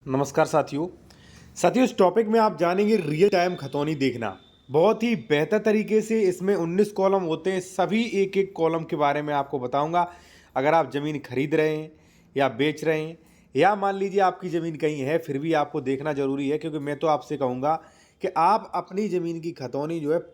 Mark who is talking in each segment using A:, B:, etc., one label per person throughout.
A: नमस्कार साथियों। इस टॉपिक में आप जानेंगे रियल टाइम खतौनी देखना। बहुत ही बेहतर तरीके से इसमें 19 कॉलम होते हैं, सभी एक एक कॉलम के बारे में आपको बताऊंगा। अगर आप ज़मीन खरीद रहे हैं या बेच रहे हैं या मान लीजिए आपकी ज़मीन कहीं है, फिर भी आपको देखना ज़रूरी है, क्योंकि मैं तो आपसे कहूँगा कि आप अपनी ज़मीन की खतौनी जो है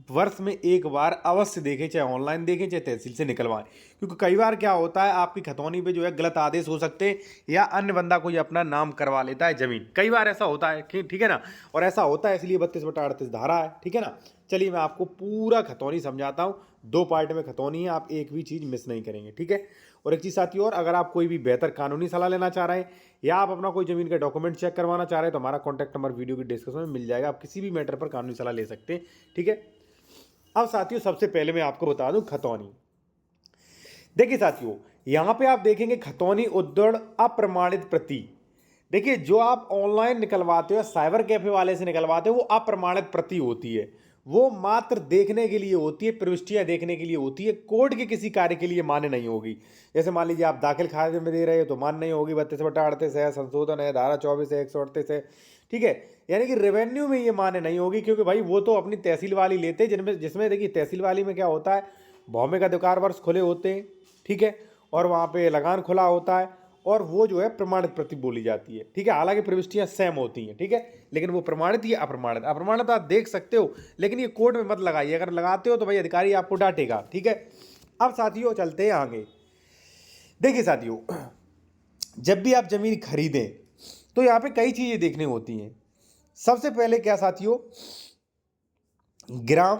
A: वर्ष में एक बार अवश्य देखें, चाहे ऑनलाइन देखें चाहे तहसील से निकलवाएं। क्योंकि कई बार क्या होता है, आपकी खतौनी पे जो है गलत आदेश हो सकते हैं या अन्य बंदा कोई अपना नाम करवा लेता है ज़मीन। कई बार ऐसा होता है कि ठीक है ना, और ऐसा होता है इसलिए 32/38 धारा है। ठीक है ना, चलिए मैं आपको पूरा खतौनी समझाता हूँ। 2 पार्ट में खतौनी है, आप एक भी चीज़ मिस नहीं करेंगे। ठीक है। और एक चीज़ साथियों, और अगर आप कोई भी बेहतर कानूनी सलाह लेना चाह रहे हैं या आप अपना कोई ज़मीन का डॉक्यूमेंट चेक करवाना चाह रहे हैं, तो हमारा कॉन्टैक्ट नंबर वीडियो की डिस्क्रिप्शन में मिल जाएगा। आप किसी भी मैटर पर कानूनी सलाह ले सकते हैं। ठीक है। अब साथियों, सबसे पहले मैं आपको बता दूं खतौनी। देखिए साथियों, यहां पे आप देखेंगे खतौनी उद्दड़ अप्रमाणित प्रति। देखिए, जो आप ऑनलाइन निकलवाते हो, साइबर कैफे वाले से निकलवाते हो, वो अप्रमाणित प्रति होती है। वो मात्र देखने के लिए होती है, प्रविष्टियां देखने के लिए होती है, कोर्ट के किसी कार्य के लिए मान्य नहीं होगी। जैसे मान लीजिए आप दाखिल खारिज में दे रहे हो तो मान्य नहीं होगी। 32/38 है, संशोधन है, धारा 24 है, 138 है। ठीक है। यानी कि रेवेन्यू में ये मान्य नहीं होगी, क्योंकि भाई वो तो अपनी तहसील वाली लेते हैं, जिसमें देखिए तहसील वाली में क्या होता है, भौमिक अधिकार वर्ष खुले होते हैं। ठीक है। और वहाँ पे लगान खुला होता है, और वो जो है प्रमाणित प्रति बोली जाती है। ठीक है। हालांकि प्रविष्टियां सेम होती हैं। ठीक है। लेकिन वो प्रमाणित या अप्रमाणित, अप्रमाणित आप देख सकते हो, लेकिन ये कोर्ट में मत लगाइए। अगर लगाते हो तो भाई अधिकारी आपको डांटेगा। ठीक है। अब साथियों चलते हैं आगे। देखिए साथियों, जब भी आप जमीन खरीदें तो यहाँ पे कई चीजें देखने होती हैं। सबसे पहले क्या साथियों, ग्राम,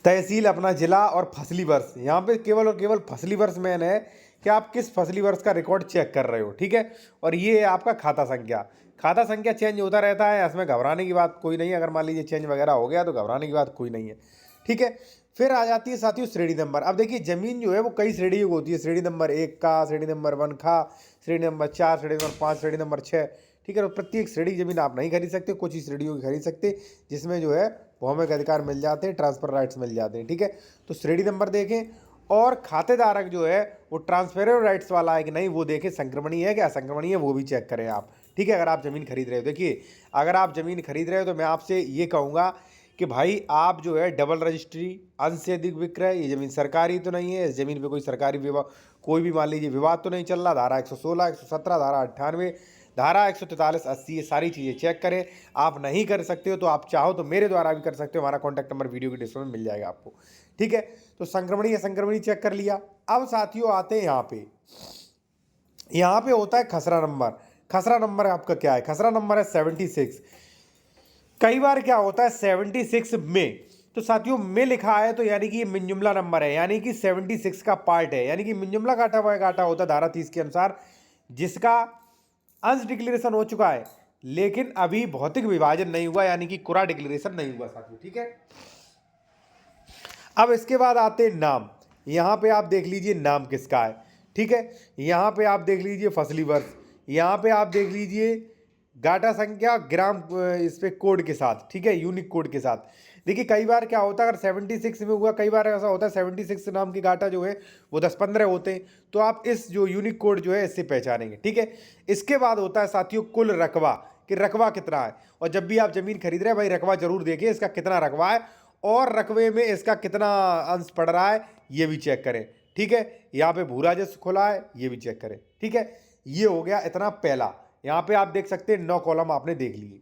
A: तहसील, अपना जिला और फसली वर्ष। यहाँ पे केवल और केवल फसली वर्ष मेन है कि आप किस फसली वर्ष का रिकॉर्ड चेक कर रहे हो। ठीक है। और ये है आपका खाता संख्या। खाता संख्या चेंज होता रहता है, इसमें घबराने की बात कोई नहीं है। अगर मान लीजिए चेंज वगैरह हो गया तो घबराने की बात कोई नहीं है। ठीक है। फिर आ जाती है साथियों श्रेणी नंबर। अब देखिए, जमीन जो है वो कई श्रेणी की होती है। श्रेणी नंबर 1 का, श्रेणी नंबर 1 का, श्रेणी नंबर 4, श्रेणी नंबर 5, श्रेणी नंबर 6। ठीक है। और प्रत्येक श्रेणी की जमीन आप नहीं खरीद सकते, कुछ ही श्रेणियों की खरीद सकते, जिसमें जो है भौमिक अधिकार मिल जाते हैं, ट्रांसफर राइट्स मिल जाते हैं। ठीक है। तो श्रेणी नंबर देखें, और खातेदारक जो है वो ट्रांसफर राइट्स वाला है कि नहीं वो देखें, संक्रमणीय है कि असंक्रमणीय है वो भी चेक करें आप। ठीक है। अगर आप ज़मीन खरीद रहे हो, देखिए अगर आप ज़मीन खरीद रहे हो तो मैं आपसे ये कहूँगा कि भाई आप जो है डबल रजिस्ट्री, अंश से अधिक विक्रय, ये ज़मीन सरकारी तो नहीं है, इस ज़मीन पे कोई सरकारी विवाद, कोई भी मान लीजिए विवाद तो नहीं चल रहा, धारा 116, 117, धारा 98, धारा 143, 80, ये सारी चीज़ें चेक करें। आप नहीं कर सकते हो तो आप चाहो तो मेरे द्वारा भी कर सकते हो। हमारा कॉन्टैक्ट नंबर वीडियो की डिस्क्रिप्शन में मिल जाएगा आपको। ठीक है। तो संक्रमणी असंक्रमणी चेक कर लिया। अब साथियों आते हैं यहाँ पे होता है खसरा नंबर। खसरा नंबर आपका क्या है? खसरा नंबर है 76। कई बार क्या होता है 76 में, तो साथियों में लिखा है तो यानी कि ये मिनजुमला नंबर है, यानी कि 76 का पार्ट है, यानी कि मिनजुमला काटा हुआ काटा होता है धारा 30 के अनुसार, जिसका अंश डिक्लेरेशन हो चुका है लेकिन अभी भौतिक विभाजन नहीं हुआ, यानी कि कुरा डिक्लेरेशन नहीं हुआ साथियों। ठीक है। अब इसके बाद आते हैं नाम। यहाँ पे आप देख लीजिए नाम किसका है। ठीक है। यहाँ पे आप देख लीजिए फसली वर्ष, यहाँ पे आप देख लीजिए गाटा संख्या ग्राम, इस पे कोड के साथ। ठीक है। यूनिक कोड के साथ। देखिए कई बार क्या होता है, अगर 76 में हुआ, कई बार ऐसा होता है 76 नाम की गाटा जो है वो 10-15 होते हैं, तो आप इस जो यूनिक कोड जो है इससे पहचानेंगे। ठीक है। इसके बाद होता है साथियों कुल रकबा, कि रकबा कितना है। और जब भी आप जमीन खरीद रहे हैं भाई, रकबा जरूर देखिए इसका कितना रकबा है, और रकबे में इसका कितना अंश पड़ रहा है ये भी चेक करें। ठीक है। यहाँ पे भू राजस्व खुला है, ये भी चेक करें। ठीक है। ये हो गया इतना पहला। यहाँ पे आप देख सकते हैं 9 कॉलम आपने देख लिए।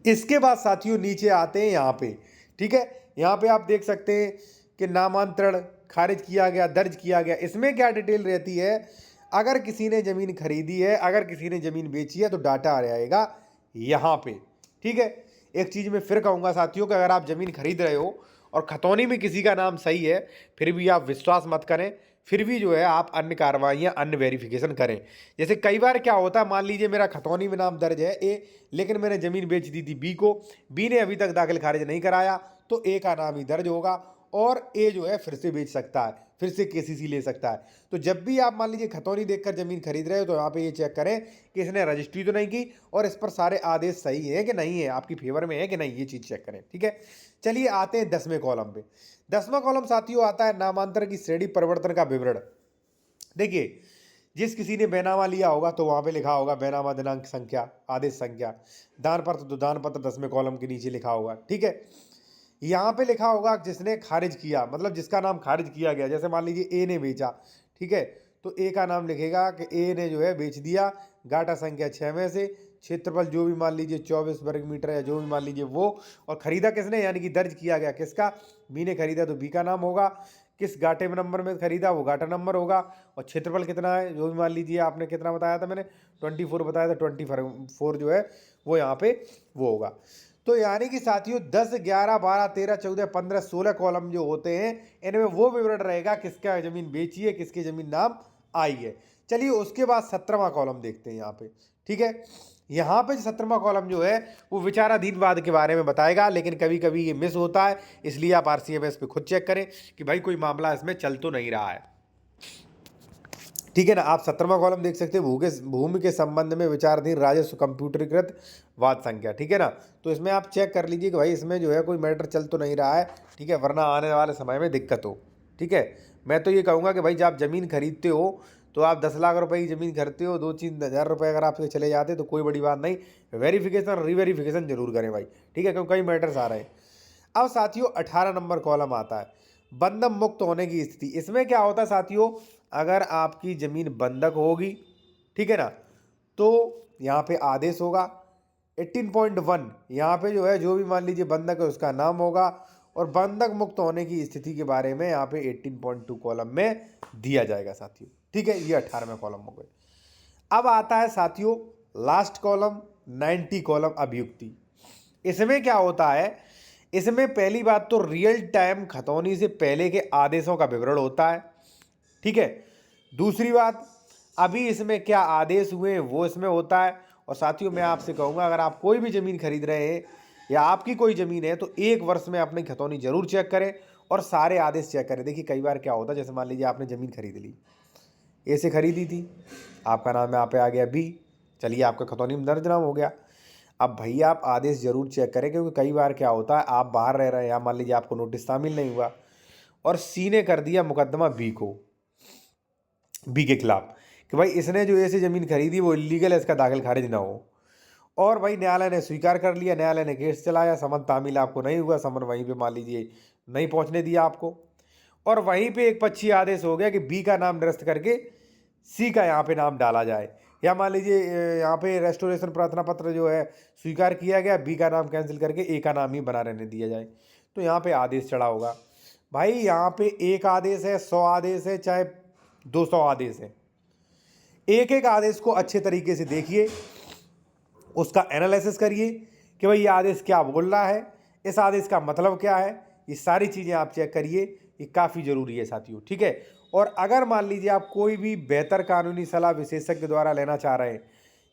A: इसके बाद साथियों नीचे आते हैं यहाँ पे। ठीक है। यहाँ पे आप देख सकते हैं कि नामांतरण खारिज किया गया, दर्ज किया गया। इसमें क्या डिटेल रहती है, अगर किसी ने जमीन खरीदी है, अगर किसी ने जमीन बेची है तो डाटा आ जाएगा यहाँ पे। ठीक है। एक चीज़ मैं फिर कहूँगा साथियों कि अगर आप जमीन खरीद रहे हो और खतौनी में किसी का नाम सही है, फिर भी आप विश्वास मत करें, फिर भी जो है आप अन्य कार्रवाइयाँ, अन्य वेरिफिकेशन करें। जैसे कई बार क्या होता है, मान लीजिए मेरा खतौनी में नाम दर्ज है ए, लेकिन मैंने ज़मीन बेच दी थी बी को, बी ने अभी तक दाखिल खारिज नहीं कराया, तो ए का नाम ही दर्ज होगा और ए जो है फिर से बेच सकता है, फिर से केसीसी ले सकता है। तो जब भी आप मान लीजिए खतौनी देखकर ज़मीन खरीद रहे हो तो यहाँ पे ये चेक करें कि इसने रजिस्ट्री तो नहीं की और इस पर सारे आदेश सही है कि नहीं है, आपकी फेवर में है कि नहीं, ये चीज़ चेक करें। ठीक है। चलिए आते हैं 10वें कॉलम पे। 10वां कॉलम साथियों आता है नामांतर की श्रेणी परिवर्तन का विवरण। देखिए, जिस किसी ने बैनामा लिया होगा तो वहाँ पे लिखा होगा बैनामा दिनांक संख्या, आदेश संख्या। दान पत्र तो दान पत्र 10वें कॉलम के नीचे लिखा होगा, ठीक है। यहाँ पे लिखा होगा जिसने खारिज किया, मतलब जिसका नाम खारिज किया गया। जैसे मान लीजिए ए ने बेचा, ठीक है, तो ए का नाम लिखेगा कि ए ने जो है बेच दिया, गाटा संख्या 6 में से, क्षेत्रफल जो भी मान लीजिए 24 वर्ग मीटर या जो भी मान लीजिए वो, और खरीदा किसने, यानी कि दर्ज किया गया किसका, बी ने खरीदा तो बी का नाम होगा, किस गाटे में नंबर में खरीदा वो गाटा नंबर होगा, और क्षेत्रफल कितना है जो भी मान लीजिए आपने कितना बताया था, मैंने 24 बताया था, 24 जो है वो यहाँ पे वो होगा। तो यानी कि साथियों 10, 11, 12, 13, 14, 15, 16 कॉलम जो होते हैं इनमें वो विवरण रहेगा किसका ज़मीन बेची है, किसकी ज़मीन नाम आई है। चलिए उसके बाद 17वां कॉलम देखते हैं यहाँ पे, ठीक है। यहाँ पे 17वां कॉलम जो है वो विचाराधीन के बारे में बताएगा, लेकिन कभी कभी ये मिस होता है, इसलिए आप RCMS पे खुद चेक करें कि भाई कोई मामला इसमें चल तो नहीं रहा है, ठीक है ना। आप 17वां कॉलम देख सकते हैं, भूमि के संबंध में विचाराधीन राजस्व कंप्यूटरीकृत वाद संख्या, ठीक है ना। तो इसमें आप चेक कर लीजिए कि भाई इसमें जो है कोई मैटर चल तो नहीं रहा है, ठीक है, वरना आने वाले समय में दिक्कत हो, ठीक है। मैं तो ये कहूँगा कि भाई जब आप ज़मीन खरीदते हो तो आप 10 लाख रुपए की ज़मीन खरीदते हो, 2-3 हज़ार रुपये अगर आपसे चले जाते तो कोई बड़ी बात नहीं, वेरिफिकेशन रीवेरिफिकेशन जरूर करें भाई, ठीक है, क्योंकि कई मैटर्स आ रहे हैं। अब साथियों 18 नंबर कॉलम आता है, बंधक मुक्त होने की स्थिति। इसमें क्या होता है साथियों, अगर आपकी ज़मीन बंधक होगी, ठीक है ना, तो यहाँ पे आदेश होगा। 18.1 यहाँ पे जो है जो भी मान लीजिए बंधक है उसका नाम होगा, और बंधक मुक्त होने की स्थिति के बारे में यहाँ पे 18.2 कॉलम में दिया जाएगा साथियों, ठीक है। ये 18वें कॉलम हो गए। अब आता है साथियों लास्ट कॉलम 90 कॉलम अभियुक्ति। इसमें क्या होता है, इसमें पहली बात तो रियल टाइम खतौनी से पहले के आदेशों का विवरण होता है, ठीक है। दूसरी बात, अभी इसमें क्या आदेश हुए हैं वो इसमें होता है। और साथियों मैं आपसे कहूँगा अगर आप कोई भी ज़मीन खरीद रहे हैं या आपकी कोई ज़मीन है तो 1 वर्ष में अपनी खतौनी जरूर चेक करें और सारे आदेश चेक करें। देखिए कई बार क्या होता है, जैसे मान लीजिए आपने ज़मीन खरीद ली, ए से खरीदी थी, आपका नाम यहाँ पे आ गया बी, चलिए आपका खतौनी में दर्ज नाम हो गया। अब भैया आप आदेश जरूर चेक करें, क्योंकि कई बार क्या होता है आप बाहर रह रहे हैं या मान लीजिए आपको नोटिस शामिल नहीं हुआ और सी ने कर दिया मुकदमा बी के खिलाफ कि भाई इसने जो ऐसी ज़मीन खरीदी वो इलीगल है, इसका दाखिल खारिज ना हो। और भाई न्यायालय ने स्वीकार कर लिया, न्यायालय ने केस चलाया, समन तामील आपको नहीं हुआ, समन वहीं पे मान लीजिए नहीं पहुंचने दिया आपको, और वहीं पे एक पक्षी आदेश हो गया कि बी का नाम निरस्त करके सी का यहाँ पे नाम डाला जाए, या मान लीजिए यहाँ पे रेस्टोरेशन प्रार्थना पत्र जो है स्वीकार किया गया, बी का नाम कैंसिल करके ए का नाम ही बना रहने दिया जाए, तो यहाँ पे आदेश चढ़ा होगा। भाई यहाँ पे एक आदेश है, 100 आदेश है, चाहे 200 आदेश है, एक एक आदेश को अच्छे तरीके से देखिए, उसका एनालिसिस करिए कि भाई ये आदेश क्या बोल रहा है, इस आदेश का मतलब क्या है, ये सारी चीज़ें आप चेक करिए, ये काफ़ी ज़रूरी है साथियों, ठीक है। और अगर मान लीजिए आप कोई भी बेहतर कानूनी सलाह विशेषज्ञ द्वारा लेना चाह रहे हैं,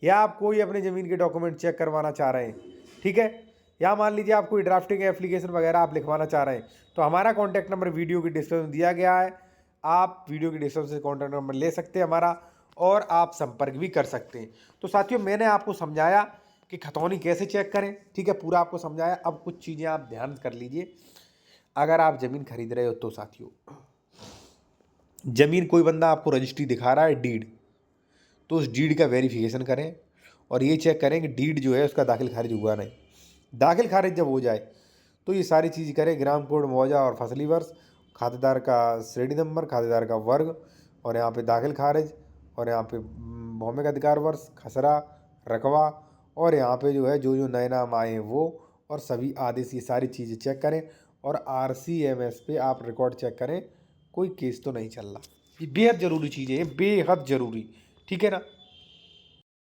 A: या आप कोई अपनी ज़मीन के डॉक्यूमेंट चेक करवाना चाह रहे हैं, ठीक है, या मान लीजिए आप कोई ड्राफ्टिंग एप्लीकेशन वगैरह आप लिखवाना चाह रहे हैं, तो हमारा कॉन्टैक्ट नंबर वीडियो की डिस्क्रिप्शन में दिया गया है, आप वीडियो की डिस्क्रिप्शन से कॉन्टैक्ट नंबर ले सकते हैं हमारा, और आप संपर्क भी कर सकते हैं। तो साथियों मैंने आपको समझाया कि खतौनी कैसे चेक करें, ठीक है, पूरा आपको समझाया। अब कुछ चीज़ें आप ध्यान कर लीजिए, अगर आप ज़मीन खरीद रहे हो तो साथियों ज़मीन कोई बंदा आपको रजिस्ट्री दिखा रहा है डीड, तो उस डीड का वेरिफिकेशन करें और ये चेक करें कि डीड जो है उसका दाखिल खारिज हुआ नहीं। दाखिल खारिज जब हो जाए तो ये सारी चीज़ करें, ग्राम कोड, मुआवजा और फसली वर्ष, खातेदार का श्रेणी नंबर, खातेदार का वर्ग, और यहाँ पे दाखिल खारिज, और यहाँ पे भौमिक अधिकार वर्ष, खसरा, रकबा, और यहाँ पे जो है जो जो नए नाम आए हैं वो, और सभी आदेश, ये सारी चीज़ें चेक करें। और RCMS पे आप रिकॉर्ड चेक करें कोई केस तो नहीं चल रहा। ये बेहद ज़रूरी चीज़ें हैं, बेहद ज़रूरी, ठीक है ना।